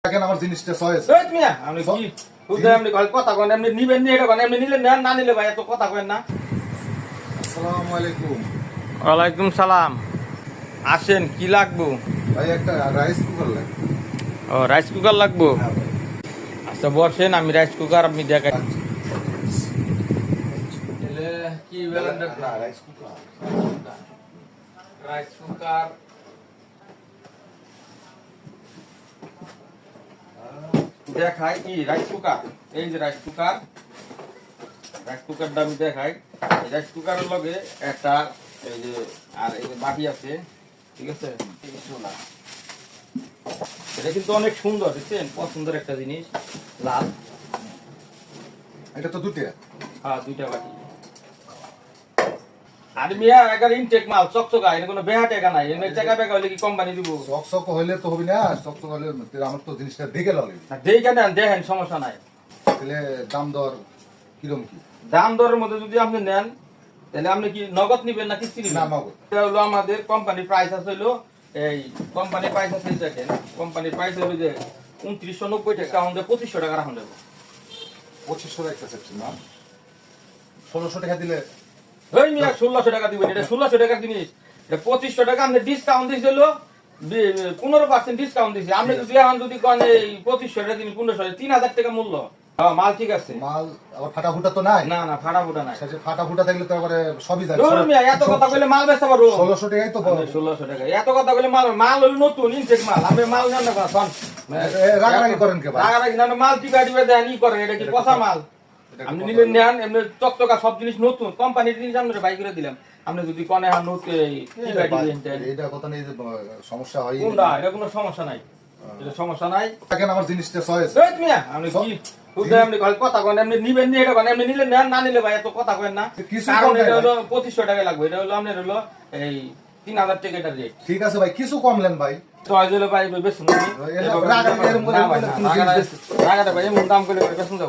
দেখেন আমার জিনিসটা চয়েস। এই মিয়া আপনি কি বুঝতে আপনি কথা কোন আপনি নিবেন নি এটা কোন আপনি নিলে নেন না নিলে ভাই এত কথা কইেন না। আসসালামু আলাইকুম। ওয়ালাইকুম সালাম। আসেন কি লাগবো? ভাই একটা রাইস কুকার লাগবে। ও রাইস কুকার লাগবো। হ্যাঁ ভাই। আচ্ছা বসেন আমি রাইস কুকার আপনি দেখাই। এলে কি ব্যালেন্ডার না রাইস কুকার। রাইস কুকার দেখাই কি রাইস কুকার এই যে রাইস কুকারটা আমি দেখাই। রাইস কুকারের লগে একটা এই যে আর এই যে বাটি আছে, ঠিক আছে? এটা কিন্তু অনেক সুন্দর, দেখছেন? পছন্দের একটা জিনিস, লাল। এটা তো দুটো। হ্যাঁ দুইটা বাটি। আর মিয়া একবার ইনটেক মাল চকচকা, এর কোনো বেহা টাকা নাই। এর টাকা বেকা হইলে কি কোম্পানি দিব? চকচক হইলে তো হবে না, চকচক হলে আমার তো জিনিসটা দেখে লাগে। দেখে নেন, দেখেন, সমস্যা নাই। তাহলে দাম দর কিরম কি? দাম দরের মধ্যে যদি আপনি নেন তাহলে আপনি কি নগদ নিবেন না কিস্তি না নিবেন? নগদ। এটা হলো আমাদের কোম্পানি প্রাইস আছে হলো এই কোম্পানি প্রাইস আছে দেখেন। কোম্পানি প্রাইস হলো যে 2990 টাকা, আমাদের 2500 টাকা রাখুন দেবো। 2500 একটা সেকশন না, 1600 টাকা দিলে ওই মিয়া 1600 টাকা দিবেন। এটা 1600 টাকার জিনিস, এটা 2500 টাকা। আপনি ডিসকাউন্ট দিয়েছে হলো 15% ডিসকাউন্ট দিয়েছে। আপনি যদি এখন যদি কোন এই 2500 টাকা দিন 1500 3000 টাকা মূল্য। হ্যাঁ মাল ঠিক আছে। মাল আবার ফাটা ফুটা তো নাই। না না ফাটা ফুটা নাই। সে ফাটা ফুটা থাকলে তো আবার সবই যায়। ধরুন মিয়া এত কথা কইলে মাল বেচতে পারবো? 1600 টাকাই তো 1600 টাকা এত কথা কইলে মাল মাল হলো নতুন ইনটেক মাল। আমি মাল নেন না কোন রাগারাগি করেন কে ভাই? রাগারাগি না, মাল টিকা দিবে দেন ই করেন। এটা কি পচা মাল? আপনি নিলেন নেন, এমনি চকচকা সব জিনিস নতুন কোম্পানির জিনিস আমরা বাই করে দিলাম। আপনি যদি কোনে হ্যাঁ নতুন টিকা দিবেন দেন, এটা কথা নেই যে সমস্যা হয়। কোনটা এটা কোনো সমস্যা নাই, এটা সমস্যা নাই। দেখেন আমার জিনিসটা চয়েস। এই মিয়া আপনি কি বুঝতে আপনি কথা কোন আপনি নিবেন নি এটা কোন আপনি নিলে নেন না নিলে ভাই এত কথা কইেন না। কারণ এটা হলো 2500 টাকা লাগবে। এটা হলো আপনার হলো এই 3000 টাকা এটা রেট। ঠিক আছে ভাই, কিছু কমলেন ভাই। চয়েস হলো ভাই বেশ শুনুন। রাগারাগি এরকম করে রাগাটা ভাই এমন দাম করে বেশ শুনতে